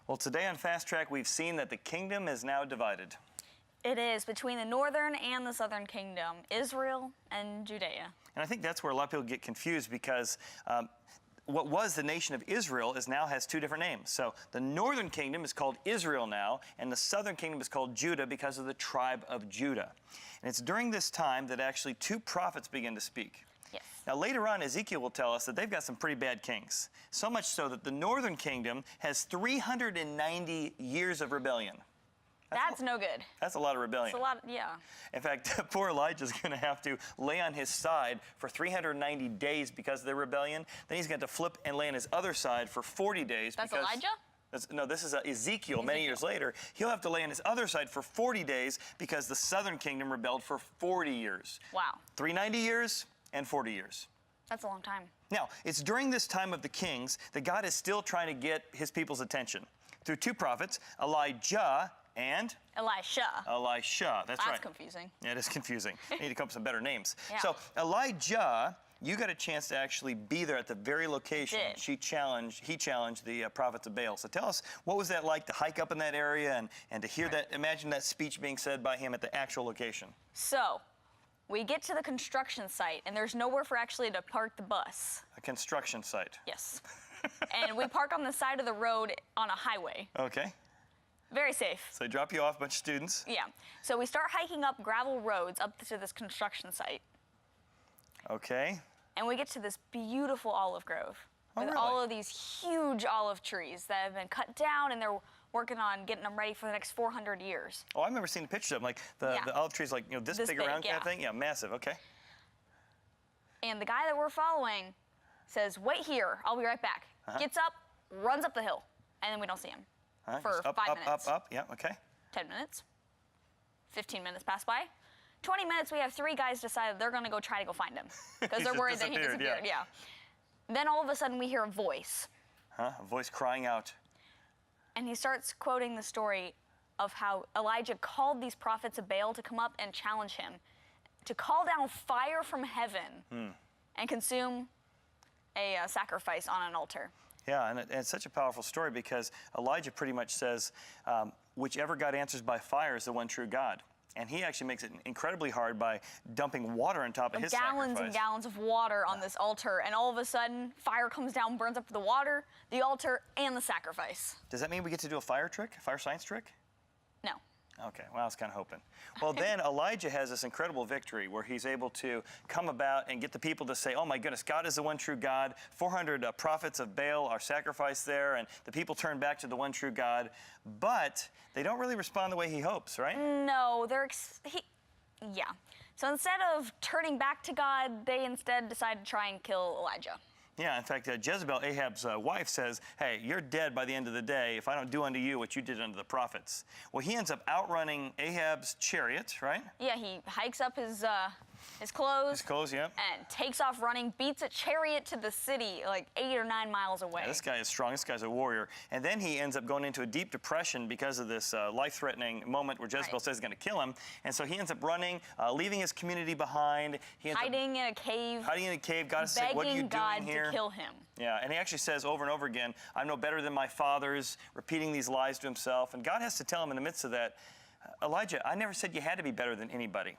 Well, today on Fast Track, we've seen that the kingdom is now divided. It is between the northern and the southern kingdom, Israel and Judea. And I think that's where a lot of people get confused because what was the nation of Israel now has two different names. So the northern kingdom is called Israel now, and the southern kingdom is called Judah because of the tribe of Judah. And it's during this time that actually two prophets begin to speak. Yes. Now, later on, Ezekiel will tell us that they've got some pretty bad kings. So much so that the northern kingdom has 390 years of rebellion. That's no good. That's a lot of rebellion. It's a lot, yeah. In fact, poor Elijah's going to have to lay on his side for 390 days because of the rebellion. Then he's going to flip and lay on his other side for 40 days. That's Elijah? No, this is Ezekiel many years later. He'll have to lay on his other side for 40 days because the southern kingdom rebelled for 40 years. Wow. 390 years and 40 years. That's a long time. Now, it's during this time of the kings that God is still trying to get his people's attention through two prophets, Elijah and Elisha. That's right. That's confusing. Yeah, it is confusing. I need to come up with some better names. Yeah. So Elijah, you got a chance to actually be there at the very location he challenged the prophets of Baal. So tell us, what was that like to hike up in that area and to hear that, imagine that speech being said by him at the actual location? So, we get to the construction site, and there's nowhere for actually to park the bus. A construction site. Yes. And we park on the side of the road on a highway. Okay. Very safe. So they drop you off, a bunch of students. Yeah. So we start hiking up gravel roads up to this construction site. Okay. And we get to this beautiful olive grove with really? all of these huge olive trees that have been cut down, and they're working on getting them ready for the next 400 years. Oh, I remember seeing pictures of them, like the olive trees, like this big around kind of thing. Yeah, massive. Okay. And the guy that we're following says, "Wait here, I'll be right back." Gets up, runs up the hill, and then we don't see him for 5 minutes. Up. Yeah. Okay. 10 minutes. 15 minutes pass by. 20 minutes, we have three guys decide they're going to go try to go find him because they're worried that he disappeared. Yeah. Then all of a sudden, we hear a voice. A voice crying out. And he starts quoting the story of how Elijah called these prophets of Baal to come up and challenge him, to call down fire from heaven and consume a sacrifice on an altar. Yeah, and it's such a powerful story because Elijah pretty much says, whichever God answers by fire is the one true God. And he actually makes it incredibly hard by dumping water on top of his sacrifice. Gallons and gallons of water on this altar, and all of a sudden, fire comes down, burns up the water, the altar, and the sacrifice. Does that mean we get to do a fire science trick? No. Okay, well, I was kind of hoping. Well, then Elijah has this incredible victory where he's able to come about and get the people to say, oh my goodness, God is the one true God. 400 prophets of Baal are sacrificed there, and the people turn back to the one true God. But they don't really respond the way he hopes, right? No, yeah. So instead of turning back to God, they instead decide to try and kill Elijah. Yeah, in fact, Jezebel, Ahab's wife, says, hey, you're dead by the end of the day if I don't do unto you what you did unto the prophets. Well, he ends up outrunning Ahab's chariot, right? Yeah, he hikes up his clothes. His clothes, yeah. And takes off running, beats a chariot to the city like 8 or 9 miles away. Yeah, this guy is strong. This guy's a warrior. And then he ends up going into a deep depression because of this life-threatening moment where Jezebel says he's going to kill him. And so he ends up running, leaving his community behind. He ends hiding in a cave. Hiding in a cave. God says, what are you doing here? To kill him. Yeah, and he actually says over and over again, I'm no better than my fathers, repeating these lies to himself. And God has to tell him in the midst of that, Elijah, I never said you had to be better than anybody.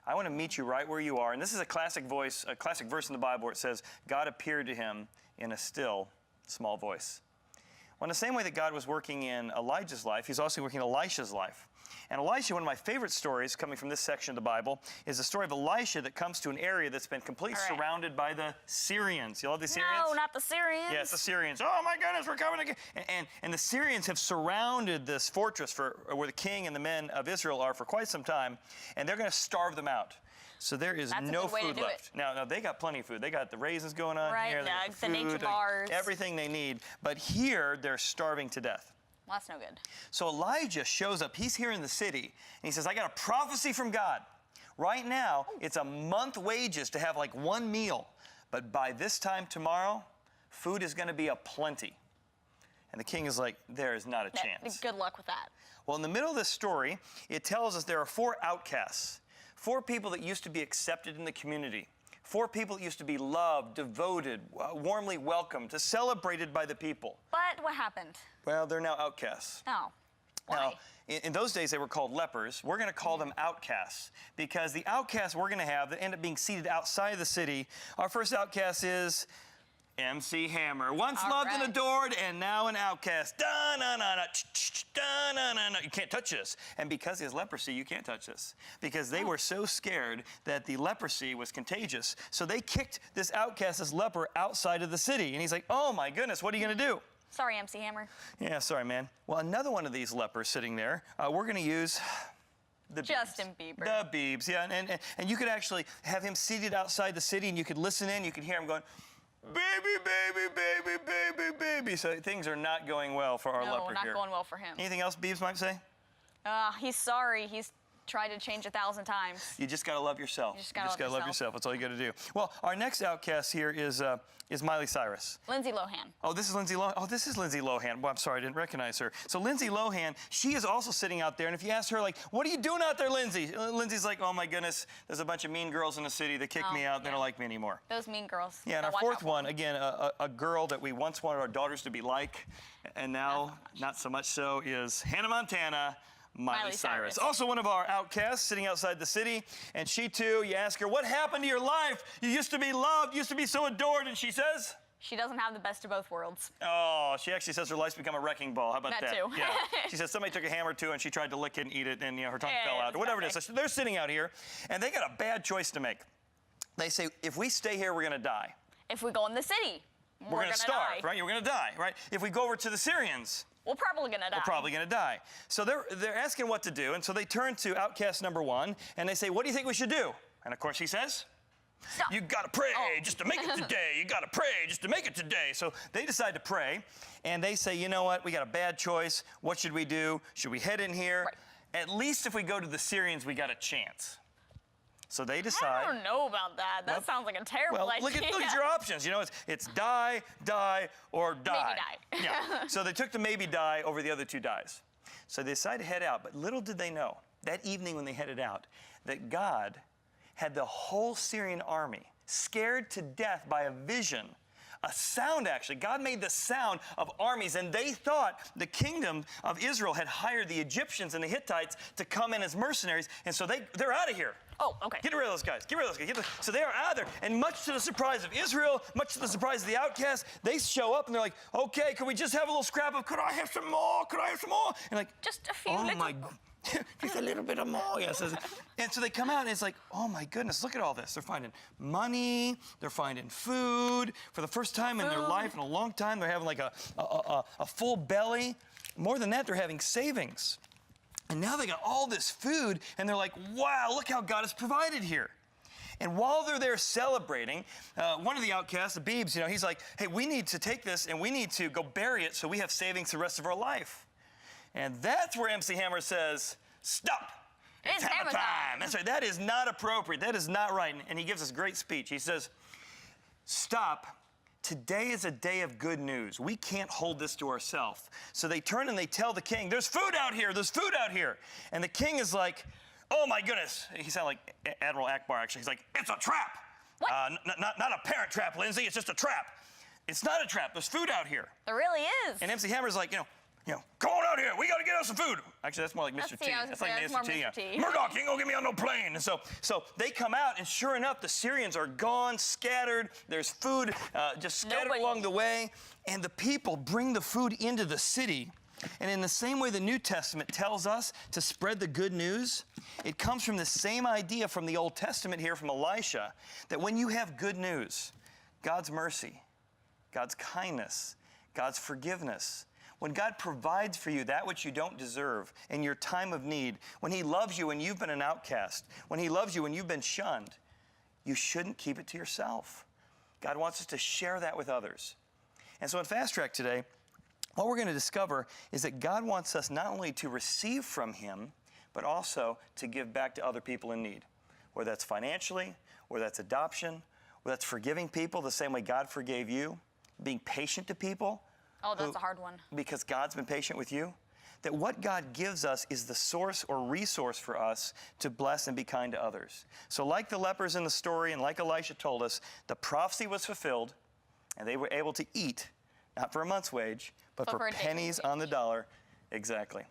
I want to meet you right where you are. And this is a classic verse in the Bible where it says, God appeared to him in a still, small voice. Well, in the same way that God was working in Elijah's life, he's also working in Elisha's life. And Elisha, one of my favorite stories coming from this section of the Bible, is the story of Elisha that comes to an area that's been completely surrounded by the Syrians. You love the Syrians? No, not the Syrians. Yes, the Syrians. Oh my goodness, we're coming again. And the Syrians have surrounded this fortress where the king and the men of Israel are for quite some time, and they're going to starve them out. So there is no food left. Now, they got plenty of food. They got the raisins going on here. Right, the nature bars. Everything they need. But here, they're starving to death. Well, that's no good. So Elijah shows up. He's here in the city, and he says, I got a prophecy from God. Right now, it's a month wages to have like one meal. But by this time tomorrow, food is going to be aplenty. And the king is like, there is not a chance. Good luck with that. Well, in the middle of this story, it tells us there are 4 outcasts. 4 people that used to be accepted in the community. 4 people that used to be loved, devoted, warmly welcomed, celebrated by the people. But what happened? Well, they're now outcasts. Oh. Why? Now, in those days, they were called lepers. We're going to call them outcasts because the outcasts we're going to have that end up being seated outside of the city, our first outcast is MC Hammer. Once loved and adored, and now an outcast. Da-na-na-na, da-na-na-na. You can't touch this. And because he has leprosy, you can't touch this. Because they were so scared that the leprosy was contagious. So they kicked this outcast, this leper, outside of the city. And he's like, oh my goodness, what are you going to do? Sorry, MC Hammer. Yeah, sorry, man. Well, another one of these lepers sitting there, we're going to use the Justin Bieber. The Biebs, yeah. And you could actually have him seated outside the city, and you could listen in. You could hear him going, baby, baby, baby, baby, baby. So things are not going well for our leper here. No, not going well for him. Anything else Biebs might say? He's sorry. He's tried to change 1,000 times. You just got to love yourself. You just got to love yourself. That's all you got to do. Well, our next outcast here is Miley Cyrus. Lindsay Lohan. Oh, this is Lindsay Lohan. Oh, this is Lindsay Lohan. Well, I'm sorry, I didn't recognize her. So Lindsay Lohan, she is also sitting out there, and if you ask her, like, what are you doing out there, Lindsay? Lindsay's like, oh my goodness, there's a bunch of mean girls in the city that kicked me out. They don't like me anymore. Those mean girls. Yeah, and our fourth one, again, a girl that we once wanted our daughters to be like, and now not so much so, is Hannah Montana. Miley Cyrus. Also one of our outcasts sitting outside the city. And she too, you ask her, what happened to your life? You used to be loved, used to be so adored. And she says? She doesn't have the best of both worlds. Oh, she actually says her life's become a wrecking ball. How about that? That too. Yeah. She says somebody took a hammer to her and she tried to lick it and eat it and her tongue fell out. Or whatever it is. So they're sitting out here and they got a bad choice to make. They say, if we stay here, we're going to die. If we go in the city, we're going to starve, right? We're going to die, right? If we go over to the Syrians, we're probably going to die. We're probably going to die. So they're asking what to do, and so they turn to outcast number 1, and they say, what do you think we should do? And of course he says, stop. You got to pray just to make it today. You got to pray just to make it today. So they decide to pray, and they say, you know what? We got a bad choice. What should we do? Should we head in here? Right. At least if we go to the Syrians, we got a chance. So they decide. I don't know about that. That sounds like a terrible idea. Look at your options. You know, it's die, or die. Maybe die. Yeah. So they took the maybe die over the other 2 dies. So they decided to head out. But little did they know, that evening when they headed out, that God had the whole Syrian army scared to death by a vision. A sound, actually. God made the sound of armies, and they thought the kingdom of Israel had hired the Egyptians and the Hittites to come in as mercenaries, and so they're out of here. Oh, okay. Get rid of those guys. Get rid of those guys. So they are out there, and much to the surprise of Israel, much to the surprise of the outcasts, they show up, and they're like, okay, can we just have a little scrap of, could I have some more? Could I have some more? And like, just a few just a little bit of more, yes. And so they come out, and it's like, oh my goodness, look at all this. They're finding money, they're finding food. For the first time in their life, in a long time, they're having like a full belly. More than that, they're having savings. And now they got all this food, and they're like, wow, look how God has provided here. And while they're there celebrating, one of the outcasts, the Biebs, you know, he's like, hey, we need to take this, and we need to go bury it so we have savings the rest of our life. And that's where MC Hammer says, stop. It's hammer time. That's right. That is not appropriate. That is not right. And he gives us a great speech. He says, stop. Today is a day of good news. We can't hold this to ourselves. So they turn and they tell the king, there's food out here. There's food out here. And the king is like, oh, my goodness. He sounded like Admiral Akbar, actually. He's like, it's a trap. What? Not a parent trap, Lindsay. It's just a trap. It's not a trap. There's food out here. There really is. And MC Hammer's like, come on out here. We got to get us some food. Actually, that's more like Mr. T. That's like Mr. T. Yeah. Murdoch, you ain't going to get me on no plane. And so they come out, and sure enough, the Syrians are gone, scattered. There's food just scattered along the way. And the people bring the food into the city. And in the same way the New Testament tells us to spread the good news, it comes from the same idea from the Old Testament here from Elisha, that when you have good news, God's mercy, God's kindness, God's forgiveness, when God provides for you that which you don't deserve in your time of need, when He loves you when you've been an outcast, when He loves you when you've been shunned, you shouldn't keep it to yourself. God wants us to share that with others. And so in Fast Track today, what we're going to discover is that God wants us not only to receive from Him, but also to give back to other people in need, whether that's financially, whether that's adoption, whether that's forgiving people the same way God forgave you, being patient to people. Oh, that's a hard one. Because God's been patient with you. that what God gives us is the source or resource for us to bless and be kind to others. So like the lepers in the story and like Elisha told us, the prophecy was fulfilled and they were able to eat, not for a month's wage, but for for a day's pennies on the dollar. Exactly.